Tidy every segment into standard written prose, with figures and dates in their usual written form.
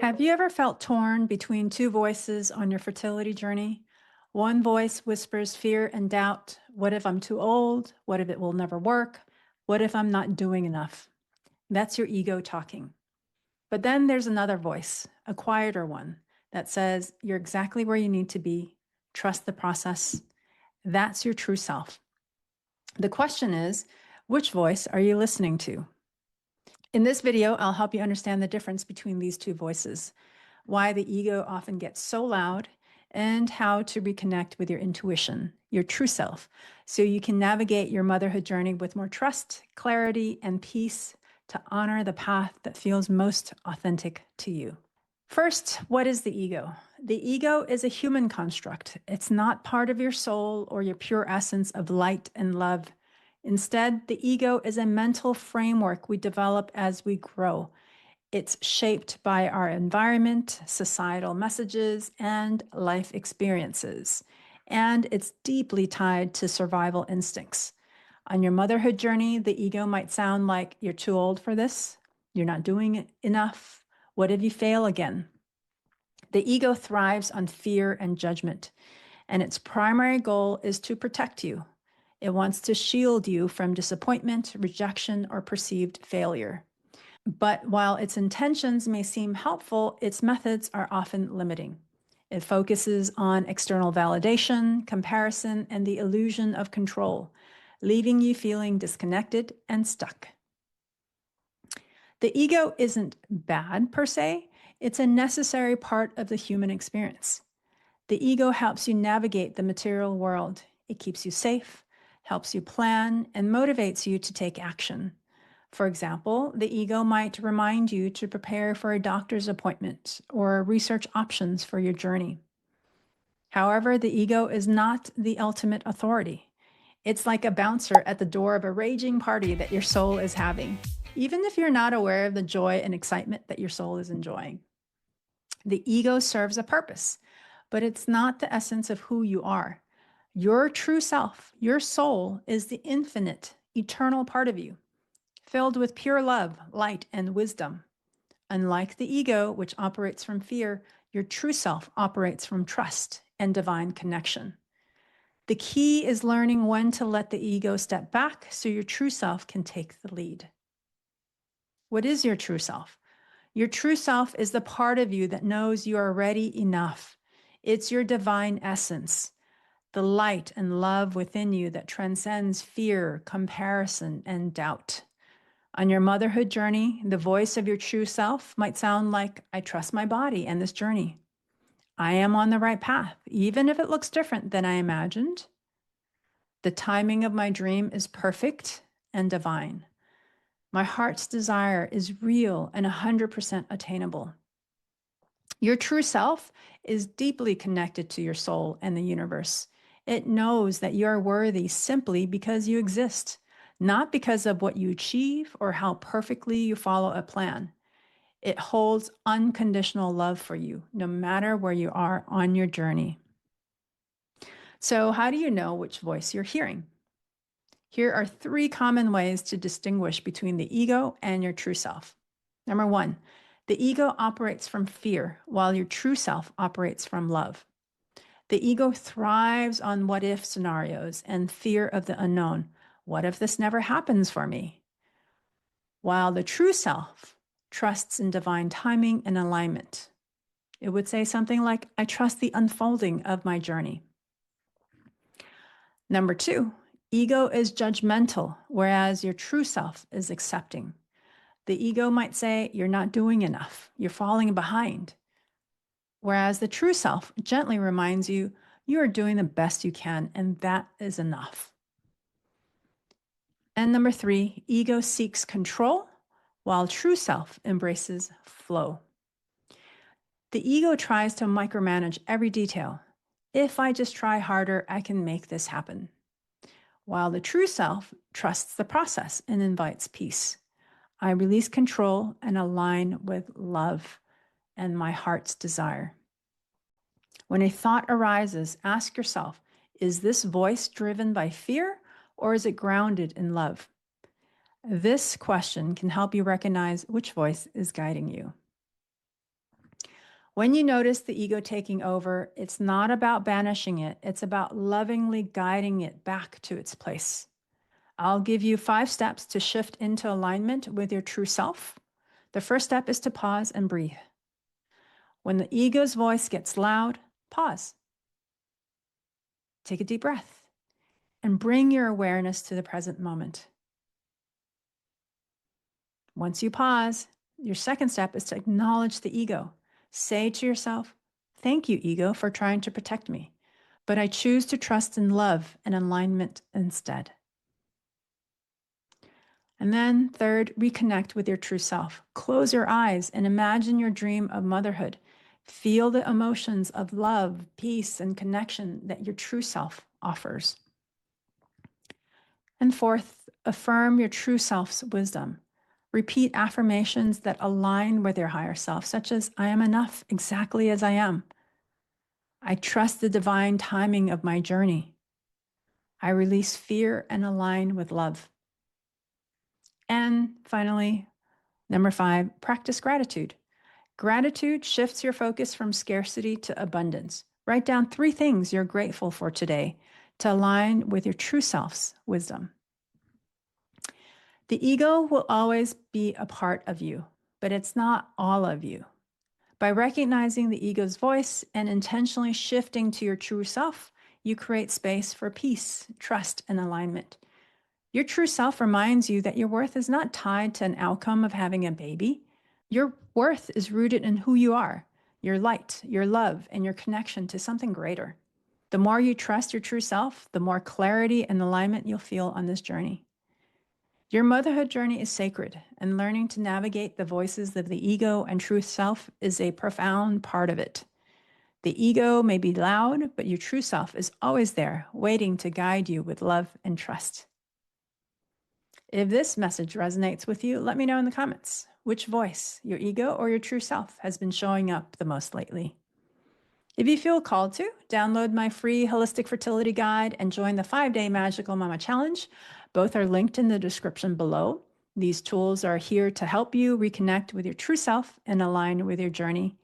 Have you ever felt torn between two voices on your fertility journey? One voice whispers fear and doubt. What if I'm too old? What if it will never work? What if I'm not doing enough? That's your ego talking. But then there's another voice, a quieter one, that says you're exactly where you need to be. Trust the process. That's your true self. The question is, which voice are you listening to? In this video, I'll help you understand the difference between these two voices, why the ego often gets so loud, and how to reconnect with your intuition, your true self, so you can navigate your motherhood journey with more trust, clarity, and peace to honor the path that feels most authentic to you. First, what is the ego? The ego is a human construct. It's not part of your soul or your pure essence of light and love. Instead, the ego is a mental framework we develop as we grow. It's shaped by our environment, societal messages, and life experiences. And it's deeply tied to survival instincts. On your motherhood journey, the ego might sound like you're too old for this, you're not doing enough, what if you fail again? The ego thrives on fear and judgment, and its primary goal is to protect you. It wants to shield you from disappointment, rejection, or perceived failure. But while its intentions may seem helpful, its methods are often limiting. It focuses on external validation, comparison, and the illusion of control, leaving you feeling disconnected and stuck. The ego isn't bad per se, it's a necessary part of the human experience. The ego helps you navigate the material world. It keeps you safe, helps you plan, and motivates you to take action. For example, the ego might remind you to prepare for a doctor's appointment or research options for your journey. However, the ego is not the ultimate authority. It's like a bouncer at the door of a raging party that your soul is having, even if you're not aware of the joy and excitement that your soul is enjoying. The ego serves a purpose, but it's not the essence of who you are. Your true self, your soul, is the infinite, eternal part of you, filled with pure love, light, and wisdom. Unlike the ego, which operates from fear, your true self operates from trust and divine connection. The key is learning when to let the ego step back so your true self can take the lead. What is your true self? Your true self is the part of you that knows you are ready enough. It's your divine essence, the light and love within you that transcends fear, comparison, and doubt. On your motherhood journey, the voice of your true self might sound like, I trust my body and this journey. I am on the right path, even if it looks different than I imagined. The timing of my dream is perfect and divine. My heart's desire is real and 100% attainable. Your true self is deeply connected to your soul and the universe. It knows that you are worthy simply because you exist, not because of what you achieve or how perfectly you follow a plan. It holds unconditional love for you, no matter where you are on your journey. So, how do you know which voice you're hearing? Here are 3 common ways to distinguish between the ego and your true self. Number 1, the ego operates from fear, while your true self operates from love. The ego thrives on what if scenarios and fear of the unknown. What if this never happens for me? While the true self trusts in divine timing and alignment. It would say something like, I trust the unfolding of my journey. Number 2, ego is judgmental, whereas your true self is accepting. The ego might say, you're not doing enough, you're falling behind. Whereas the true self gently reminds you, you are doing the best you can, and that is enough. And number 3, ego seeks control, while true self embraces flow. The ego tries to micromanage every detail. If I just try harder, I can make this happen. While the true self trusts the process and invites peace. I release control and align with love and my heart's desire. When a thought arises, ask yourself, is this voice driven by fear or is it grounded in love? This question can help you recognize which voice is guiding you. When you notice the ego taking over, it's not about banishing it, it's about lovingly guiding it back to its place. I'll give you 5 steps to shift into alignment with your true self. The first step is to pause and breathe. When the ego's voice gets loud, pause. Take a deep breath and bring your awareness to the present moment. Once you pause, your second step is to acknowledge the ego. Say to yourself, "Thank you, ego, for trying to protect me, but I choose to trust in love and alignment instead." And then third, reconnect with your true self. Close your eyes and imagine your dream of motherhood. Feel the emotions of love, peace, and connection that your true self offers. And fourth, affirm your true self's wisdom. Repeat affirmations that align with your higher self, such as, "I am enough exactly as I am. I trust the divine timing of my journey. I release fear and align with love." And finally, number 5, practice gratitude. Gratitude shifts your focus from scarcity to abundance. Write down 3 things you're grateful for today to align with your true self's wisdom. The ego will always be a part of you, but it's not all of you. By recognizing the ego's voice and intentionally shifting to your true self, you create space for peace, trust, and alignment. Your true self reminds you that your worth is not tied to an outcome of having a baby. Your worth is rooted in who you are, your light, your love, and your connection to something greater. The more you trust your true self, the more clarity and alignment you'll feel on this journey. Your motherhood journey is sacred, and learning to navigate the voices of the ego and true self is a profound part of it. The ego may be loud, but your true self is always there, waiting to guide you with love and trust. If this message resonates with you, let me know in the comments. Which voice, your ego or your true self, has been showing up the most lately? If you feel called to, download my free holistic fertility guide and join the 5-day Magical Mama Challenge. Both are linked in the description below. These tools are here to help you reconnect with your true self and align with your journey.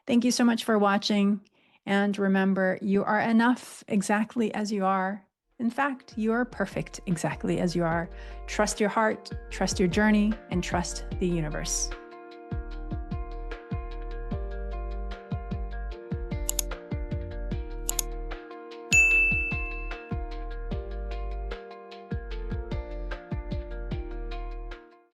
Thank you so much for watching. And remember, you are enough exactly as you are. In fact, you are perfect exactly as you are. Trust your heart, trust your journey, and trust the universe.